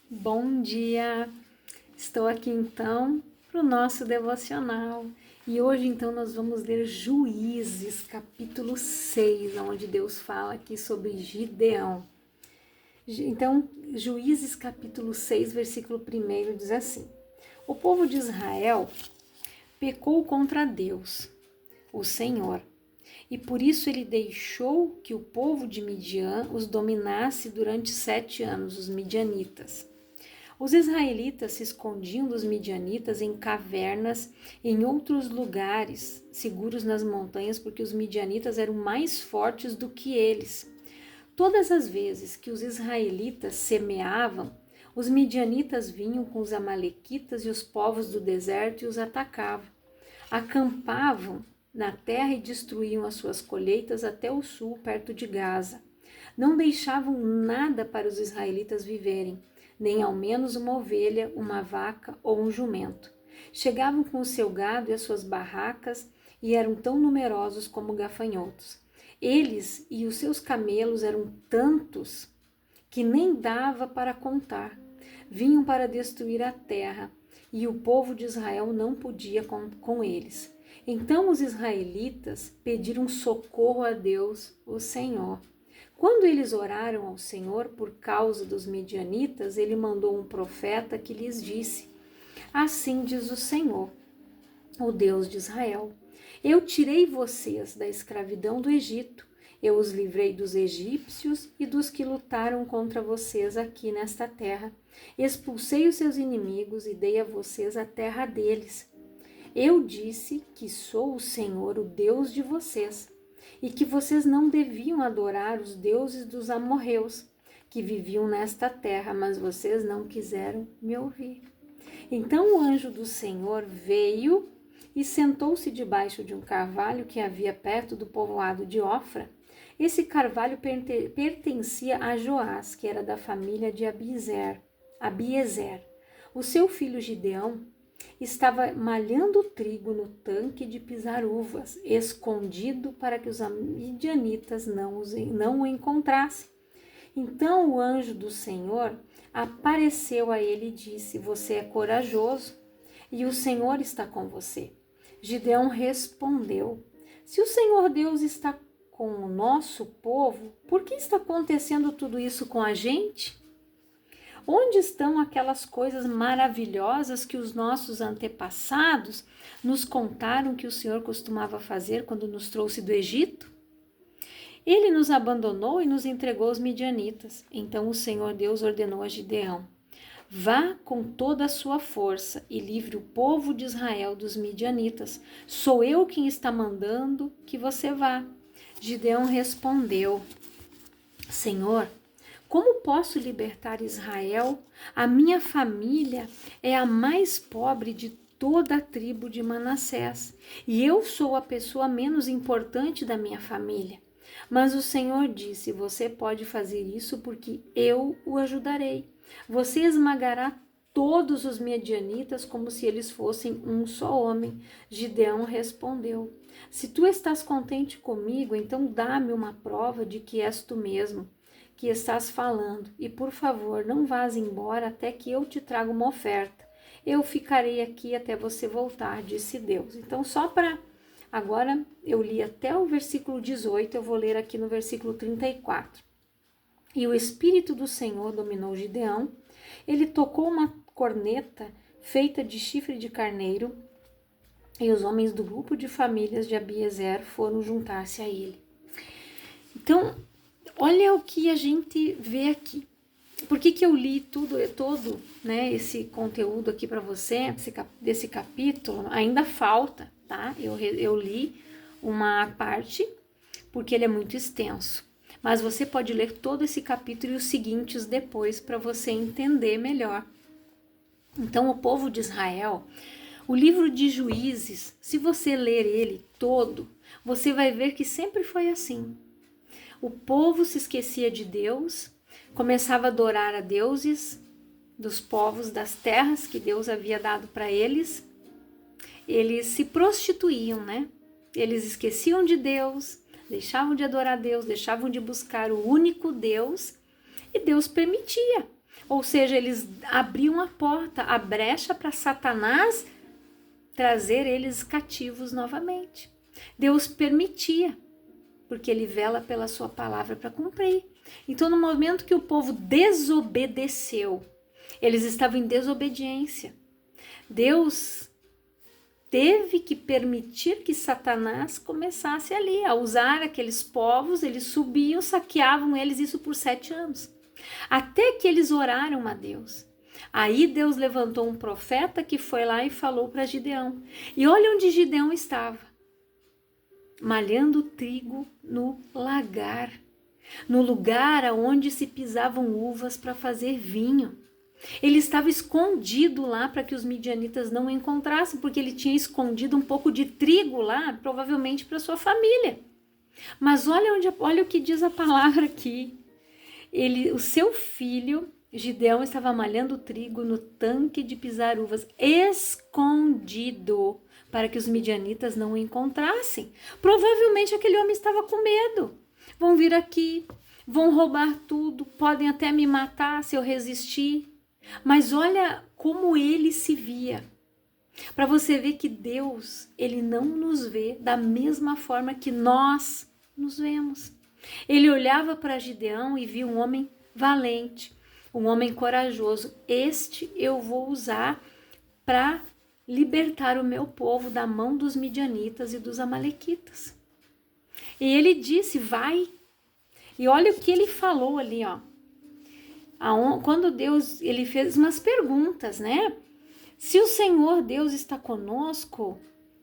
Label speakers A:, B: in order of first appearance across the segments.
A: Bom dia! Estou aqui então para o nosso devocional e hoje então nós vamos ler Juízes capítulo 6, onde Deus fala aqui sobre Gideão. Então, Juízes capítulo 6, versículo 1 diz assim: O povo de Israel pecou contra Deus, o Senhor, e por isso ele deixou que o povo de Midian os dominasse durante 7 anos, os midianitas. Os israelitas se escondiam dos midianitas em cavernas e em outros lugares seguros nas montanhas, porque os midianitas eram mais fortes do que eles. Todas as vezes que os israelitas semeavam, os midianitas vinham com os amalequitas e os povos do deserto e os atacavam. Acampavam na terra e destruíam as suas colheitas até o sul, perto de Gaza. Não deixavam nada para os israelitas viverem, nem ao menos uma ovelha, uma vaca ou um jumento. Chegavam com o seu gado e as suas barracas e eram tão numerosos como gafanhotos. Eles e os seus camelos eram tantos que nem dava para contar. Vinham para destruir a terra e o povo de Israel não podia com eles. Então os israelitas pediram socorro a Deus, o Senhor. Quando eles oraram ao Senhor por causa dos midianitas, ele mandou um profeta que lhes disse: Assim diz o Senhor, o Deus de Israel: Eu tirei vocês da escravidão do Egito. Eu os livrei dos egípcios e dos que lutaram contra vocês aqui nesta terra. Expulsei os seus inimigos e dei a vocês a terra deles. Eu disse que sou o Senhor, o Deus de vocês, e que vocês não deviam adorar os deuses dos amorreus, que viviam nesta terra, mas vocês não quiseram me ouvir. Então o anjo do Senhor veio e sentou-se debaixo de um carvalho que havia perto do povoado de Ofra. Esse carvalho pertencia a Joás, que era da família de Abiezer. O seu filho Gideão estava malhando trigo no tanque de pisar uvas, escondido para que os midianitas não o encontrassem. Então o anjo do Senhor apareceu a ele e disse: Você é corajoso e o Senhor está com você. Gideão respondeu: Se o Senhor Deus está com o nosso povo, por que está acontecendo tudo isso com a gente? Onde estão aquelas coisas maravilhosas que os nossos antepassados nos contaram que o Senhor costumava fazer quando nos trouxe do Egito? Ele nos abandonou e nos entregou aos midianitas. Então o Senhor Deus ordenou a Gideão: Vá com toda a sua força e livre o povo de Israel dos midianitas. Sou eu quem está mandando que você vá. Gideão respondeu: Senhor, como posso libertar Israel? A minha família é a mais pobre de toda a tribo de Manassés, e eu sou a pessoa menos importante da minha família. Mas o Senhor disse: Você pode fazer isso porque eu o ajudarei. Você esmagará todos os medianitas como se eles fossem um só homem. Gideão respondeu: Se tu estás contente comigo, então dá-me uma prova de que és tu mesmo que estás falando, e por favor, não vás embora até que eu te traga uma oferta. Eu ficarei aqui até você voltar, disse Deus. Então, só para agora, eu li até o versículo 18, eu vou ler aqui no versículo 34. E o Espírito do Senhor dominou Gideão, ele tocou uma corneta feita de chifre de carneiro, e os homens do grupo de famílias de Abiezer foram juntar-se a ele. Então, olha o que a gente vê aqui. Por que eu li todo, né, esse conteúdo aqui para você, desse capítulo? Ainda falta, tá? Eu li uma parte porque ele é muito extenso. Mas você pode ler todo esse capítulo e os seguintes depois para você entender melhor. Então, o povo de Israel, o livro de Juízes, se você ler ele todo, você vai ver que sempre foi assim. O povo se esquecia de Deus, começava a adorar a deuses dos povos das terras que Deus havia dado para eles. Eles se prostituíam, né? Eles esqueciam de Deus, deixavam de adorar Deus, deixavam de buscar o único Deus, e Deus permitia. Ou seja, eles abriam a porta, a brecha para Satanás trazer eles cativos novamente. Deus permitia, porque ele vela pela sua palavra para cumprir. Então, no momento que o povo desobedeceu, eles estavam em desobediência. Deus teve que permitir que Satanás começasse ali a usar aqueles povos. Eles subiam, saqueavam eles, isso por 7 anos. Até que eles oraram a Deus. Aí Deus levantou um profeta que foi lá e falou para Gideão. E olha onde Gideão estava. Malhando trigo no lagar. No lugar onde se pisavam uvas para fazer vinho. Ele estava escondido lá para que os midianitas não o encontrassem, porque ele tinha escondido um pouco de trigo lá, provavelmente para sua família. Mas olha o que diz a palavra aqui. O seu filho, Gideão, estava malhando trigo no tanque de pisar uvas, escondido, para que os midianitas não o encontrassem. Provavelmente aquele homem estava com medo. Vão vir aqui, vão roubar tudo, podem até me matar se eu resistir. Mas olha como ele se via. Para você ver que Deus, ele não nos vê da mesma forma que nós nos vemos. Ele olhava para Gideão e via um homem valente, um homem corajoso. Este eu vou usar para libertar o meu povo da mão dos midianitas e dos amalequitas. E ele disse, vai. E olha o que ele falou ali, ó. Quando Deus, ele fez umas perguntas, né? Se o Senhor Deus está conosco,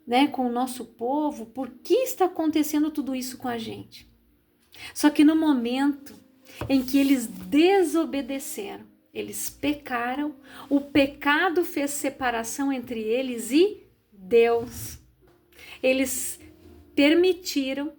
A: né, com o nosso povo, por que está acontecendo tudo isso com a gente? Só que no momento em que eles desobedeceram, eles pecaram, o pecado fez separação entre eles e Deus. Eles permitiram,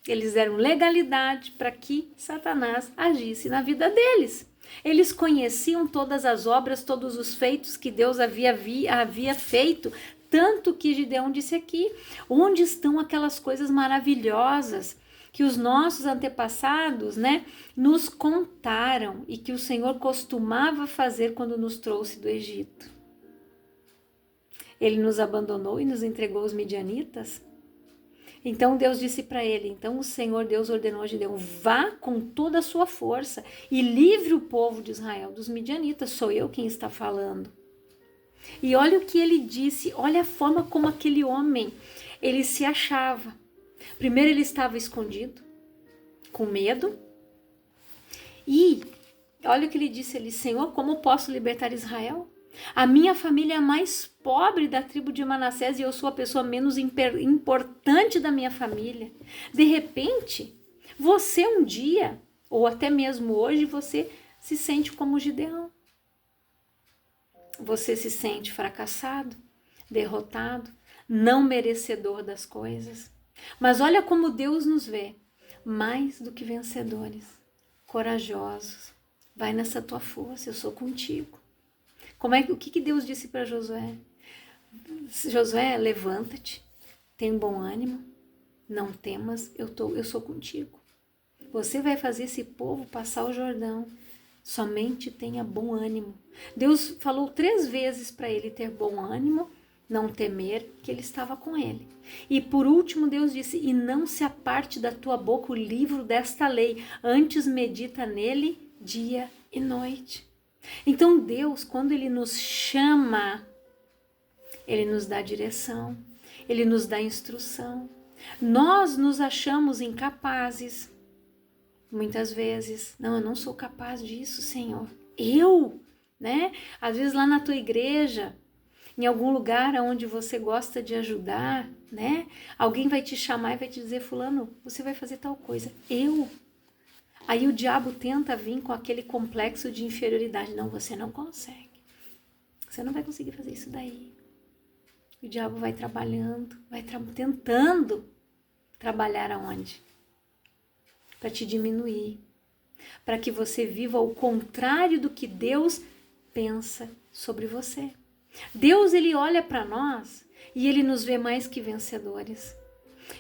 A: eles deram legalidade para que Satanás agisse na vida deles. Eles conheciam todas as obras, todos os feitos que Deus havia feito, tanto que Gideão disse aqui, onde estão aquelas coisas maravilhosas que os nossos antepassados, né, nos contaram e que o Senhor costumava fazer quando nos trouxe do Egito. Ele nos abandonou e nos entregou aos midianitas. Então Deus disse para ele, então o Senhor Deus ordenou a Gideão, vá com toda a sua força e livre o povo de Israel dos midianitas, sou eu quem está falando. E olha o que ele disse, olha a forma como aquele homem, ele se achava. Primeiro ele estava escondido, com medo, e olha o que ele disse ali, Senhor, como posso libertar Israel? A minha família é a mais pobre da tribo de Manassés e eu sou a pessoa menos importante da minha família. De repente, você um dia, ou até mesmo hoje, você se sente como Gideão. Você se sente fracassado, derrotado, não merecedor das coisas. Mas olha como Deus nos vê, mais do que vencedores, corajosos. Vai nessa tua força, eu sou contigo. O que Deus disse para Josué? Josué, levanta-te, tem bom ânimo, não temas, eu sou contigo. Você vai fazer esse povo passar o Jordão, somente tenha bom ânimo. Deus falou 3 vezes para ele ter bom ânimo, não temer, que ele estava com ele. E por último Deus disse, e não se aparte da tua boca o livro desta lei, antes medita nele dia e noite. Então Deus, quando ele nos chama, ele nos dá direção, ele nos dá instrução. Nós nos achamos incapazes, muitas vezes. Não, eu não sou capaz disso, Senhor. Né? Às vezes lá na tua igreja, em algum lugar onde você gosta de ajudar, né? Alguém vai te chamar e vai te dizer, fulano, você vai fazer tal coisa. Aí o diabo tenta vir com aquele complexo de inferioridade. Não, você não consegue. Você não vai conseguir fazer isso daí. O diabo vai trabalhando, tentando trabalhar aonde? Para te diminuir. Para que você viva o contrário do que Deus pensa sobre você. Deus, ele olha para nós e ele nos vê mais que vencedores.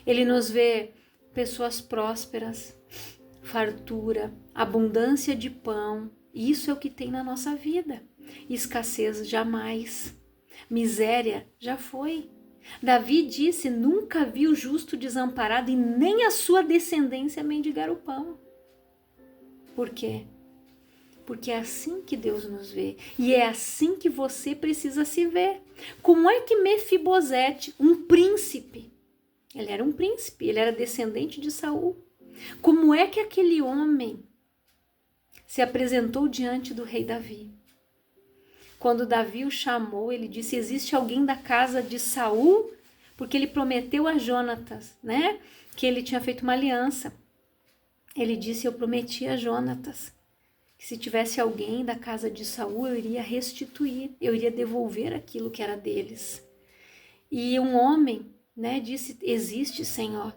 A: Ele nos vê pessoas prósperas, fartura, abundância de pão, Isso é o que tem na nossa vida. Escassez jamais. Miséria já foi. Davi disse: nunca vi o justo desamparado e nem a sua descendência mendigar o pão. Por quê? Porque é assim que Deus nos vê. E é assim que você precisa se ver. Como é que Mefibosete, um príncipe, ele era um príncipe, ele era descendente de Saul. Como é que aquele homem se apresentou diante do rei Davi? Quando Davi o chamou, ele disse: existe alguém da casa de Saul? Porque ele prometeu a Jonatas, né? Que ele tinha feito uma aliança. Ele disse: eu prometi a Jonatas que se tivesse alguém da casa de Saul, eu iria restituir, eu iria devolver aquilo que era deles. E um homem, né, disse: existe, Senhor,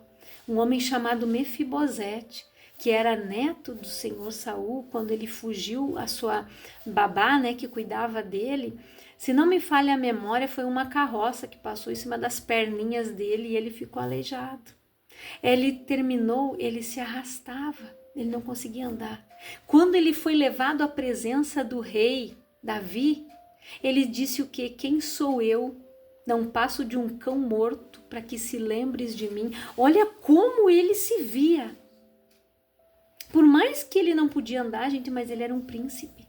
A: um homem chamado Mefibosete, que era neto do senhor Saul, quando ele fugiu, a sua babá, né, que cuidava dele, se não me falha a memória, foi uma carroça que passou em cima das perninhas dele e ele ficou aleijado. Ele terminou, ele se arrastava, ele não conseguia andar. Quando ele foi levado à presença do rei Davi, ele disse o quê? Quem sou eu? Não passo de um cão morto para que se lembres de mim. Olha como ele se via. Por mais que ele não podia andar, gente, mas ele era um príncipe.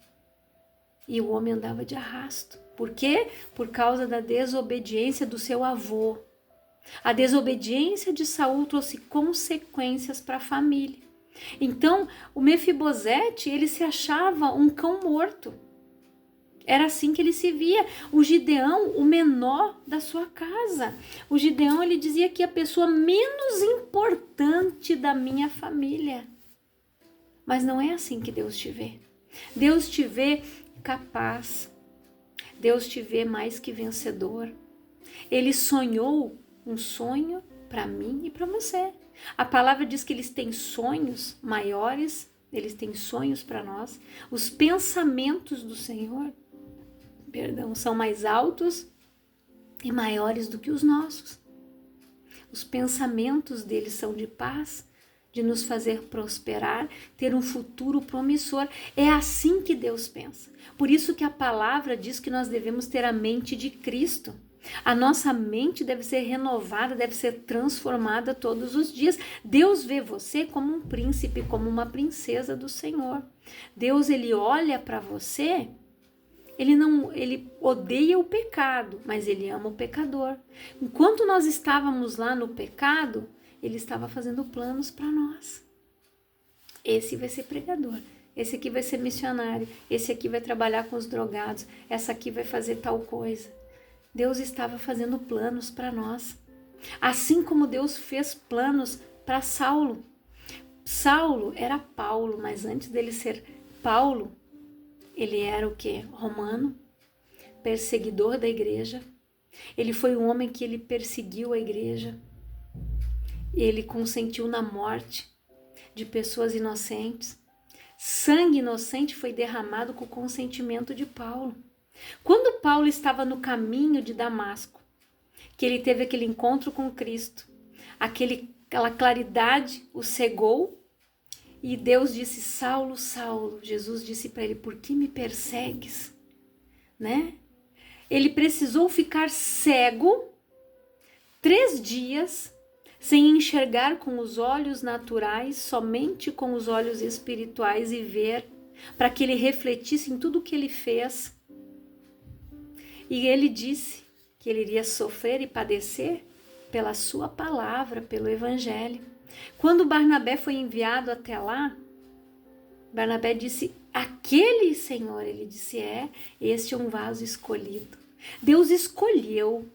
A: E o homem andava de arrasto. Por quê? Por causa da desobediência do seu avô. A desobediência de Saul trouxe consequências para a família. Então, o Mefibosete, ele se achava um cão morto. Era assim que ele se via. O Gideão, o menor da sua casa. O Gideão, ele dizia que a pessoa menos importante da minha família. Mas não é assim que Deus te vê. Deus te vê capaz. Deus te vê mais que vencedor. Ele sonhou um sonho para mim e para você. A palavra diz que eles têm sonhos maiores, eles têm sonhos para nós. Os pensamentos do Senhor, são mais altos e maiores do que os nossos. Os pensamentos deles são de paz, de nos fazer prosperar, ter um futuro promissor. É assim que Deus pensa. Por isso que a palavra diz que nós devemos ter a mente de Cristo. A nossa mente deve ser renovada, deve ser transformada todos os dias. Deus vê você como um príncipe, como uma princesa do Senhor. Deus, ele olha para você, ele odeia o pecado, mas ele ama o pecador. Enquanto nós estávamos lá no pecado, ele estava fazendo planos para nós. Esse vai ser pregador, esse aqui vai ser missionário, esse aqui vai trabalhar com os drogados, essa aqui vai fazer tal coisa. Deus estava fazendo planos para nós. Assim como Deus fez planos para Saulo. Saulo era Paulo, mas antes dele ser Paulo, ele era o quê? Romano, perseguidor da igreja. Ele foi um homem que ele perseguiu a igreja. Ele consentiu na morte de pessoas inocentes. Sangue inocente foi derramado com o consentimento de Paulo. Quando Paulo estava no caminho de Damasco, que ele teve aquele encontro com Cristo, aquela claridade o cegou, e Deus disse: Saulo, Saulo. Jesus disse para ele: por que me persegues? Né? Ele precisou ficar cego 3 dias, sem enxergar com os olhos naturais, somente com os olhos espirituais e ver, para que ele refletisse em tudo o que ele fez. E ele disse que ele iria sofrer e padecer pela sua palavra, pelo evangelho. Quando Barnabé foi enviado até lá, Barnabé disse: aquele Senhor, ele disse, este é um vaso escolhido. Deus escolheu.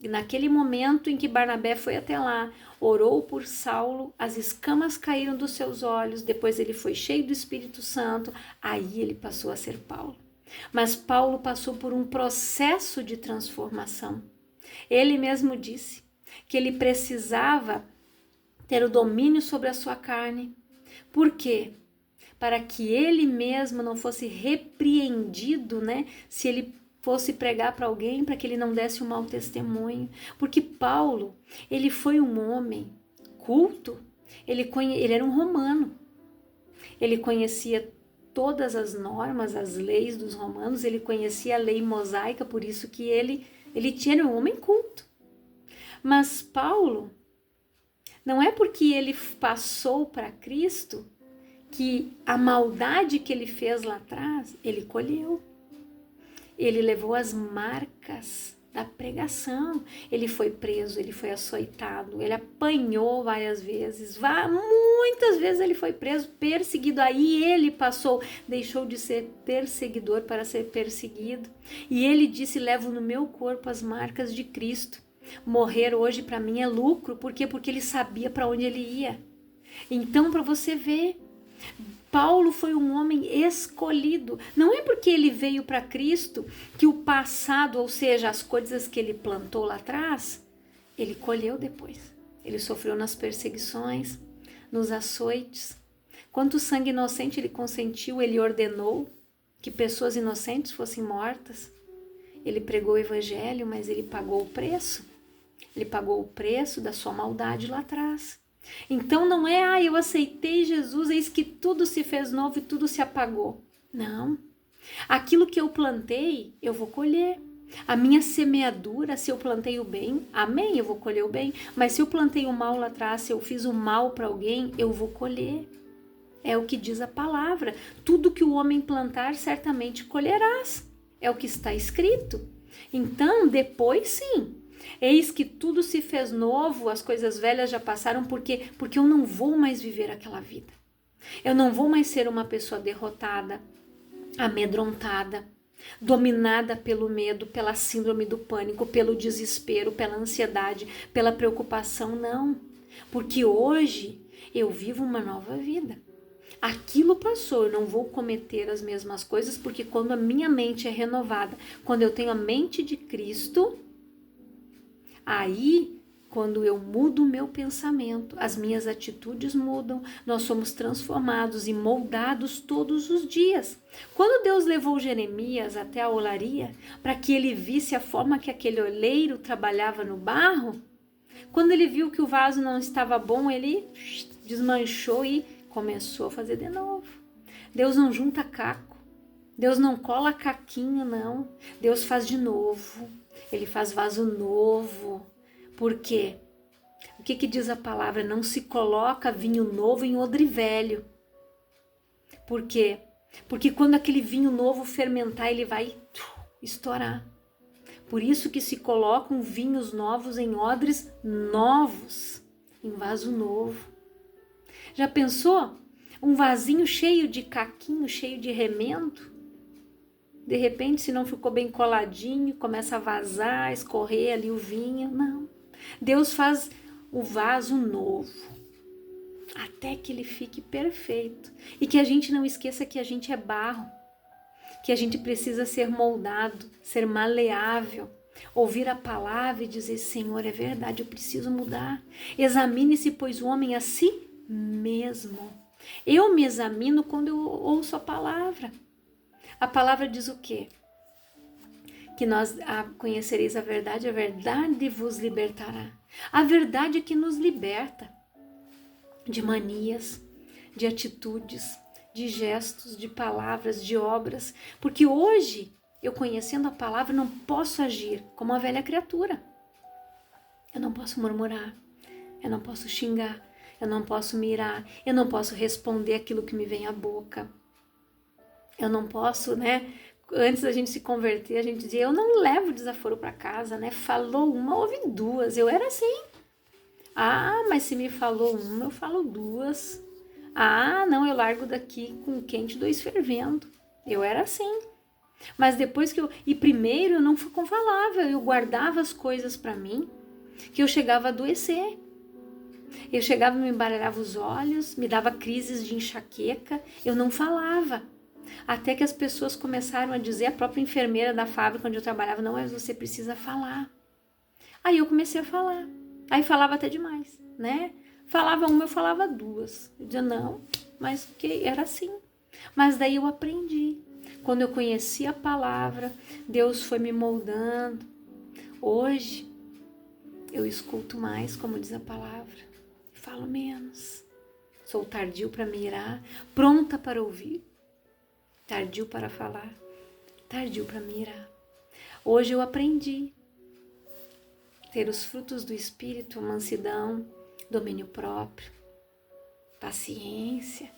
A: E naquele momento em que Barnabé foi até lá, orou por Saulo, as escamas caíram dos seus olhos, depois ele foi cheio do Espírito Santo, aí ele passou a ser Paulo. Mas Paulo passou por um processo de transformação. Ele mesmo disse que ele precisava ter o domínio sobre a sua carne. Por quê? Para que ele mesmo não fosse repreendido, né? Se ele fosse pregar para alguém, para que ele não desse um mau testemunho. Porque Paulo, ele foi um homem culto, ele era um romano. Ele conhecia todas as normas, as leis dos romanos, ele conhecia a lei mosaica, por isso que ele tinha um homem culto. Mas Paulo, não é porque ele passou para Cristo que a maldade que ele fez lá atrás, ele colheu. Ele levou as marcas da pregação. Ele foi preso, ele foi açoitado, ele apanhou várias vezes, muitas vezes ele foi preso, perseguido. Aí ele deixou de ser perseguidor para ser perseguido. E ele disse: levo no meu corpo as marcas de Cristo. Morrer hoje para mim é lucro. Por quê? Porque ele sabia para onde ele ia. Então, para você ver, Paulo foi um homem escolhido. Não é porque ele veio para Cristo que o passado, ou seja, as coisas que ele plantou lá atrás, ele colheu depois. Ele sofreu nas perseguições, nos açoites. Quanto sangue inocente ele consentiu, ele ordenou que pessoas inocentes fossem mortas. Ele pregou o evangelho, mas ele pagou o preço. Ele pagou o preço da sua maldade lá atrás. Então não é, eu aceitei Jesus, eis que tudo se fez novo e tudo se apagou. Não. Aquilo que eu plantei, eu vou colher. A minha semeadura, se eu plantei o bem, amém, eu vou colher o bem. Mas se eu plantei o mal lá atrás, se eu fiz o mal para alguém, eu vou colher. É o que diz a palavra. Tudo que o homem plantar, certamente colherás. É o que está escrito. Então, depois sim. Eis que tudo se fez novo, as coisas velhas já passaram, porque eu não vou mais viver aquela vida. Eu não vou mais ser uma pessoa derrotada, amedrontada, dominada pelo medo, pela síndrome do pânico, pelo desespero, pela ansiedade, pela preocupação, não. Porque hoje eu vivo uma nova vida. Aquilo passou, eu não vou cometer as mesmas coisas, porque quando a minha mente é renovada, quando eu tenho a mente de Cristo, aí, quando eu mudo o meu pensamento, as minhas atitudes mudam, nós somos transformados e moldados todos os dias. Quando Deus levou Jeremias até a olaria, para que ele visse a forma que aquele oleiro trabalhava no barro, quando ele viu que o vaso não estava bom, ele desmanchou e começou a fazer de novo. Deus não junta caco, Deus não cola caquinho, não. Deus faz de novo. Ele faz vaso novo. Por quê? O que diz a palavra? Não se coloca vinho novo em odre velho. Por quê? Porque quando aquele vinho novo fermentar, ele vai estourar. Por isso que se colocam vinhos novos em odres novos, em vaso novo. Já pensou? Um vasinho cheio de caquinho, cheio de remendo? De repente, se não ficou bem coladinho, começa a vazar, escorrer ali o vinho. Não. Deus faz o vaso novo, até que ele fique perfeito. E que a gente não esqueça que a gente é barro, que a gente precisa ser moldado, ser maleável, ouvir a palavra e dizer: Senhor, é verdade, eu preciso mudar. Examine-se, pois, o homem a si mesmo. Eu me examino quando eu ouço a palavra. A palavra diz o quê? Que nós conhecereis a verdade vos libertará. A verdade é que nos liberta de manias, de atitudes, de gestos, de palavras, de obras. Porque hoje, eu conhecendo a palavra, não posso agir como a velha criatura. Eu não posso murmurar, eu não posso xingar, eu não posso mirar, eu não posso responder aquilo que me vem à boca. Eu não posso, né? Antes da gente se converter, a gente dizia: eu não levo desaforo para casa, né? Falou uma, ouvi duas. Eu era assim. Ah, mas se me falou uma, eu falo duas. Ah, não, eu largo daqui com um quente, dois fervendo. Eu era assim. Mas depois que e primeiro eu não falava, eu guardava as coisas para mim, que eu chegava a adoecer. Eu chegava, me embaralhava os olhos, me dava crises de enxaqueca, eu não falava. Até que as pessoas começaram a dizer, a própria enfermeira da fábrica onde eu trabalhava: não, mas você precisa falar. Aí eu comecei a falar. Aí falava até demais, né? Falava uma, eu falava duas. Eu dizia: não, mas que era assim. Mas daí eu aprendi. Quando eu conheci a palavra, Deus foi me moldando. Hoje, eu escuto mais, como diz a palavra. Falo menos. Sou tardio para mirar, pronta para ouvir. tardio para falar, tardio para mirar. Hoje eu aprendi ter os frutos do Espírito, mansidão, domínio próprio, paciência.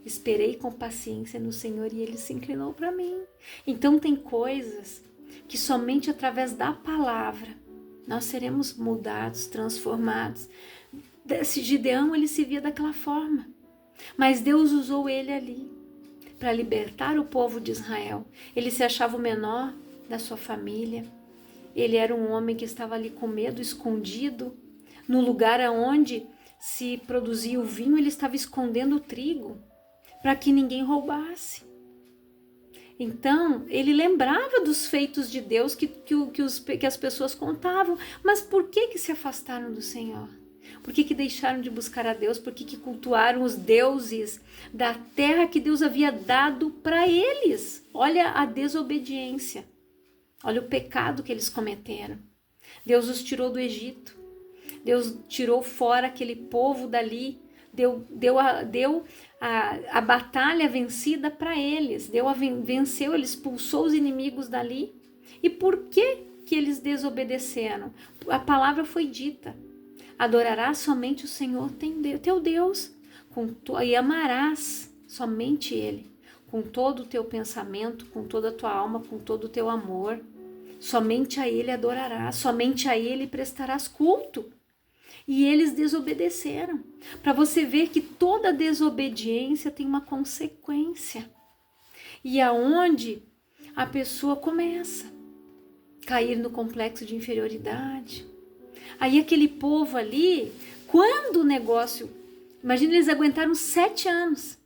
A: Esperei com paciência no Senhor e Ele se inclinou para mim. Então tem coisas que somente através da palavra nós seremos mudados, transformados. Esse Gideão, ele se via daquela forma, mas Deus usou ele ali para libertar o povo de Israel. Ele se achava o menor da sua família. Ele era um homem que estava ali com medo, escondido. No lugar onde se produzia o vinho, ele estava escondendo o trigo para que ninguém roubasse. Então, ele lembrava dos feitos de Deus que as pessoas contavam. Mas por que se afastaram do Senhor? Por que deixaram de buscar a Deus? Por que cultuaram os deuses da terra que Deus havia dado para eles? Olha a desobediência. Olha o pecado que eles cometeram. Deus os tirou do Egito. Deus tirou fora aquele povo dali. Deu a batalha vencida para eles. Venceu, ele expulsou os inimigos dali. E por que eles desobedeceram? A palavra foi dita. Adorarás somente o Senhor teu Deus, e amarás somente Ele, com todo o teu pensamento, com toda a tua alma, com todo o teu amor. Somente a Ele adorarás, somente a Ele prestarás culto. E eles desobedeceram. Para você ver que toda desobediência tem uma consequência. E aonde a pessoa começa a cair no complexo de inferioridade. Aí aquele povo ali, quando o negócio... Imagina, eles aguentaram 7 anos.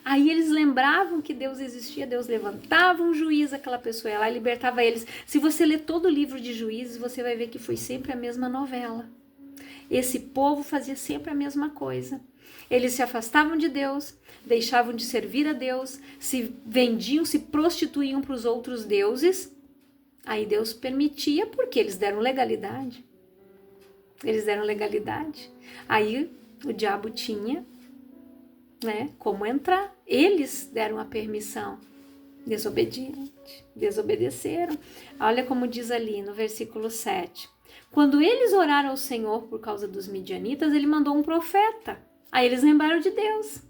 A: Aí eles lembravam que Deus existia, Deus levantava um juiz, aquela pessoa ia lá e libertava eles. Se você ler todo o livro de Juízes, você vai ver que foi sempre a mesma novela. Esse povo fazia sempre a mesma coisa. Eles se afastavam de Deus, deixavam de servir a Deus, se vendiam, se prostituíam para os outros deuses. Aí Deus permitia, porque eles deram legalidade. Aí o diabo tinha, como entrar. Eles deram a permissão. Desobedeceram. Olha como diz ali no versículo 7. Quando eles oraram ao Senhor por causa dos midianitas, ele mandou um profeta. Aí eles lembraram de Deus.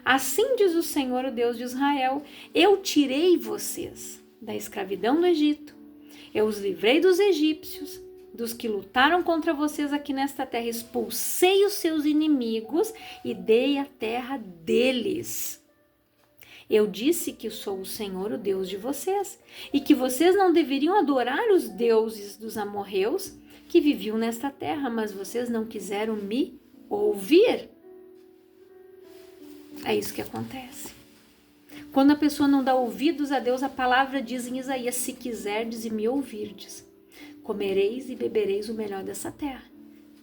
A: Assim diz o Senhor, o Deus de Israel: eu tirei vocês da escravidão do Egito. Eu os livrei dos egípcios, dos que lutaram contra vocês aqui nesta terra. Expulsei os seus inimigos e dei a terra deles. Eu disse que sou o Senhor, o Deus de vocês, e que vocês não deveriam adorar os deuses dos amorreus que viviam nesta terra, mas vocês não quiseram me ouvir. É isso que acontece. Quando a pessoa não dá ouvidos a Deus, a palavra diz em Isaías: se quiserdes e me ouvirdes, comereis e bebereis o melhor dessa terra.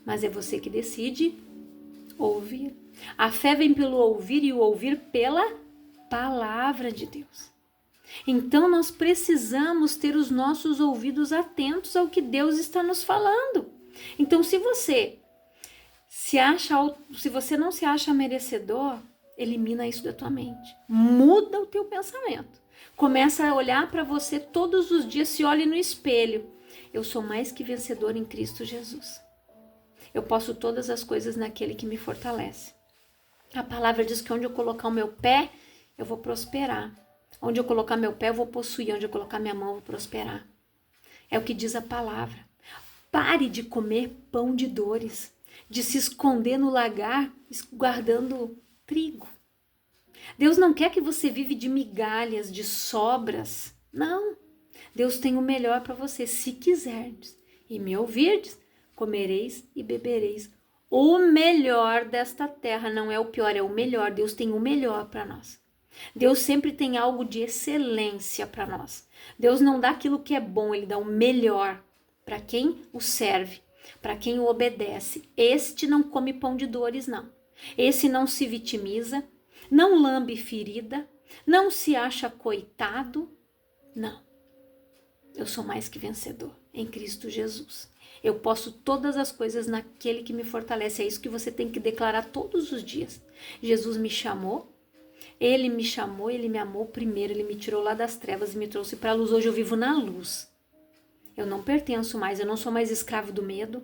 A: Mas é você que decide ouvir. A fé vem pelo ouvir e o ouvir pela palavra de Deus. Então nós precisamos ter os nossos ouvidos atentos ao que Deus está nos falando. Então se você não se acha merecedor, elimina isso da tua mente. Muda o teu pensamento. Começa a olhar para você todos os dias, se olhe no espelho. Eu sou mais que vencedor em Cristo Jesus. Eu posso todas as coisas naquele que me fortalece. A palavra diz que onde eu colocar o meu pé, eu vou prosperar. Onde eu colocar meu pé, eu vou possuir. Onde eu colocar minha mão, eu vou prosperar. É o que diz a palavra. Pare de comer pão de dores, de se esconder no lagar, guardando trigo. Deus não quer que você vive de migalhas, de sobras. Não. Deus tem o melhor para você. Se quiserdes e me ouvirdes, comereis e bebereis o melhor desta terra. Não é o pior, é o melhor. Deus tem o melhor para nós. Deus sempre tem algo de excelência para nós. Deus não dá aquilo que é bom, Ele dá o melhor para quem o serve, para quem o obedece. Este não come pão de dores, não. Esse não se vitimiza, não lambe ferida, não se acha coitado. Não. Eu sou mais que vencedor em Cristo Jesus. Eu posso todas as coisas naquele que me fortalece. É isso que você tem que declarar todos os dias. Jesus me chamou, Ele me chamou, ele me amou primeiro, ele me tirou lá das trevas e me trouxe para a luz. Hoje eu vivo na luz. Eu não pertenço mais, eu não sou mais escravo do medo.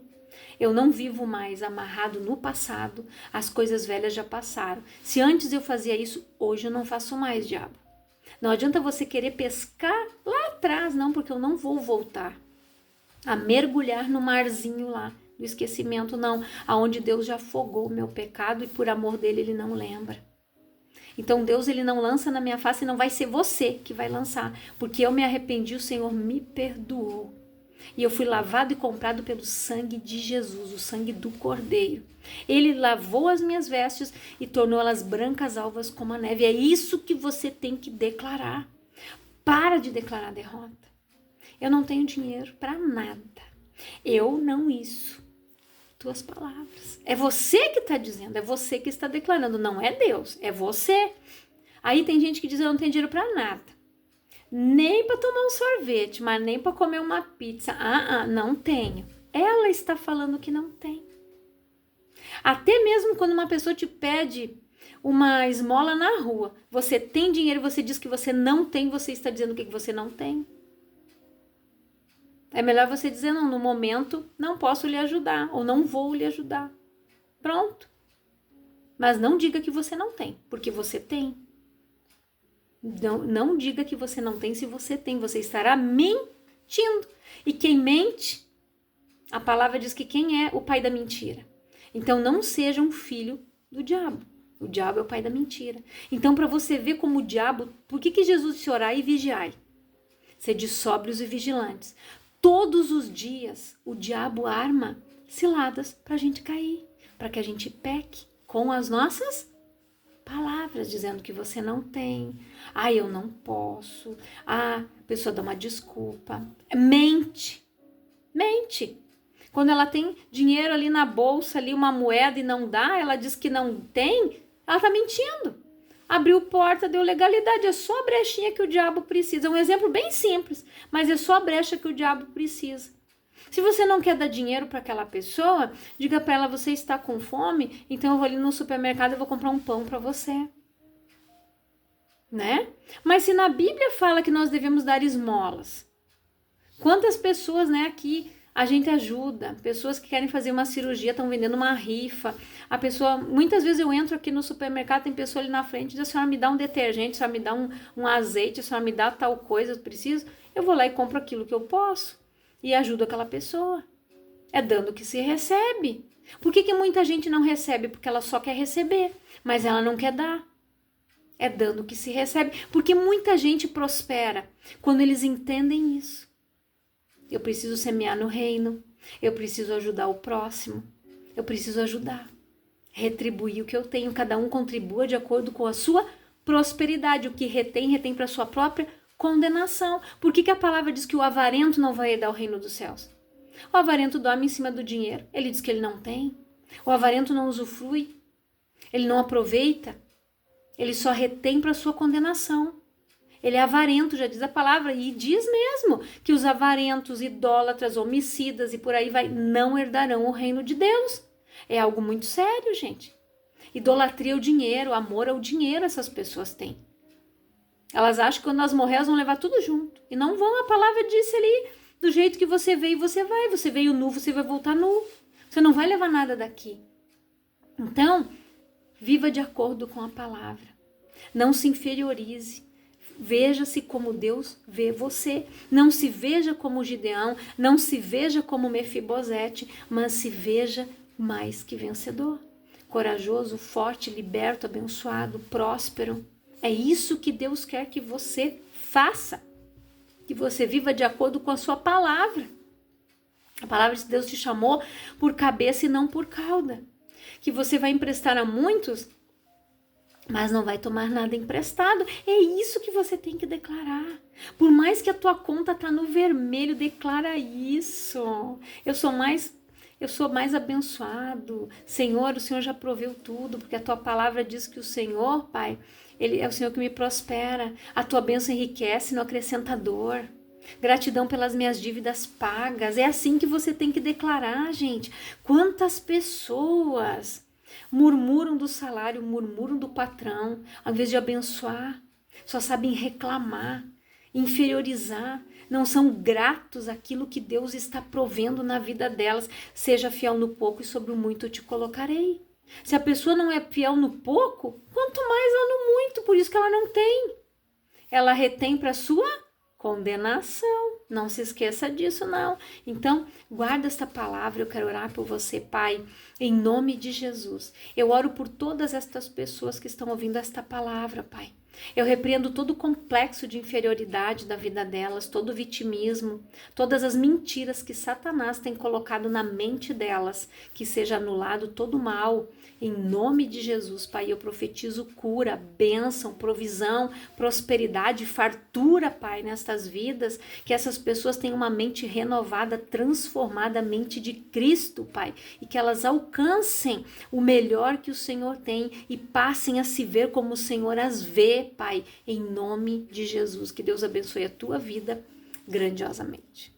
A: Eu não vivo mais amarrado no passado. As coisas velhas já passaram. Se antes eu fazia isso, hoje eu não faço mais, diabo. Não adianta você querer pescar lá atrás, não, porque eu não vou voltar a mergulhar no marzinho lá do esquecimento, não, aonde Deus já afogou o meu pecado e por amor dele ele não lembra. Então Deus ele não lança na minha face e não vai ser você que vai lançar, porque eu me arrependi, o Senhor me perdoou. E eu fui lavado e comprado pelo sangue de Jesus, o sangue do Cordeiro. Ele lavou as minhas vestes e tornou elas brancas alvas como a neve. É isso que você tem que declarar. Para de declarar derrota. Eu não tenho dinheiro para nada. Eu não isso. Tuas palavras. É você que está dizendo, é você que está declarando, não é Deus, é você. Aí tem gente que diz, eu não tenho dinheiro para nada. Nem para tomar um sorvete, mas nem para comer uma pizza. Não tenho. Ela está falando que não tem. Até mesmo quando uma pessoa te pede uma esmola na rua, você tem dinheiro e você diz que você não tem, você está dizendo o que você não tem. É melhor você dizer, não, no momento não posso lhe ajudar, ou não vou lhe ajudar. Pronto. Mas não diga que você não tem, porque você tem. Não diga que você não tem se você tem, você estará mentindo. E quem mente, a palavra diz que quem é o pai da mentira. Então não seja um filho do diabo. O diabo é o pai da mentira. Então para você ver como o diabo, por que Jesus disse orai e vigiai? Sede sóbrios e vigilantes. Todos os dias o diabo arma ciladas para a gente cair, para que a gente peque com as nossas palavras, dizendo que você não tem. Eu não posso. A pessoa dá uma desculpa. Mente. Quando ela tem dinheiro ali na bolsa, ali uma moeda e não dá, ela diz que não tem, ela tá mentindo. Abriu porta, deu legalidade, é só a brechinha que o diabo precisa. É um exemplo bem simples, mas é só a brecha que o diabo precisa. Se você não quer dar dinheiro para aquela pessoa, diga para ela, você está com fome, então eu vou ali no supermercado e vou comprar um pão para você. Né? Mas se na Bíblia fala que nós devemos dar esmolas, quantas pessoas, né, aqui a gente ajuda, pessoas que querem fazer uma cirurgia, estão vendendo uma rifa, a pessoa, muitas vezes eu entro aqui no supermercado, tem pessoa ali na frente, diz, a senhora me dá um detergente, a senhora me dá um azeite, a senhora me dá tal coisa, eu preciso, eu vou lá e compro aquilo que eu posso e ajudo aquela pessoa. É dando que se recebe. Por que muita gente não recebe? Porque ela só quer receber, mas ela não quer dar. É dando que se recebe, porque muita gente prospera quando eles entendem isso. Eu preciso semear no reino, eu preciso ajudar o próximo, eu preciso ajudar, retribuir o que eu tenho, cada um contribua de acordo com a sua prosperidade, o que retém para a sua própria condenação. Por que a palavra diz que o avarento não vai herdar o reino dos céus? O avarento dorme em cima do dinheiro, ele diz que ele não tem, o avarento não usufrui, ele não aproveita, ele só retém para a sua condenação. Ele é avarento, já diz a palavra, e diz mesmo que os avarentos, idólatras, homicidas e por aí vai, não herdarão o reino de Deus. É algo muito sério, gente. Idolatria ao dinheiro, amor ao dinheiro essas pessoas têm. Elas acham que quando elas morrer, elas vão levar tudo junto. E não vão, a palavra disse ali, do jeito que você veio, você vai. Você veio nu, você vai voltar nu. Você não vai levar nada daqui. Então, viva de acordo com a palavra. Não se inferiorize. Veja-se como Deus vê você. Não se veja como Gideão, não se veja como Mefibosete, mas se veja mais que vencedor. Corajoso, forte, liberto, abençoado, próspero. É isso que Deus quer que você faça. Que você viva de acordo com a sua palavra. A palavra de Deus te chamou por cabeça e não por cauda. Que você vai emprestar a muitos, mas não vai tomar nada emprestado. É isso que você tem que declarar. Por mais que a tua conta tá no vermelho, declara isso. Eu sou mais abençoado. Senhor, o Senhor já proveu tudo, porque a tua palavra diz que o Senhor, Pai, Ele é o Senhor que me prospera. A tua bênção enriquece, não acrescenta dor. Gratidão pelas minhas dívidas pagas. É assim que você tem que declarar, gente. Quantas pessoas Murmuram do salário, murmuram do patrão, ao invés de abençoar, só sabem reclamar, inferiorizar, não são gratos àquilo que Deus está provendo na vida delas. Seja fiel no pouco e sobre o muito eu te colocarei. Se a pessoa não é fiel no pouco, quanto mais ela no muito, por isso que ela não tem. Ela retém para sua condenação. Não se esqueça disso, não. Então, guarda esta palavra. Eu quero orar por você, Pai, em nome de Jesus. Eu oro por todas estas pessoas que estão ouvindo esta palavra, Pai. Eu repreendo todo o complexo de inferioridade da vida delas, todo o vitimismo, todas as mentiras que Satanás tem colocado na mente delas, que seja anulado todo o mal. Em nome de Jesus, Pai, eu profetizo cura, bênção, provisão, prosperidade, fartura, Pai, nestas vidas, que essas pessoas tenham uma mente renovada, transformada, a mente de Cristo, Pai, e que elas alcancem o melhor que o Senhor tem e passem a se ver como o Senhor as vê, Pai, em nome de Jesus. Que Deus abençoe a tua vida grandiosamente.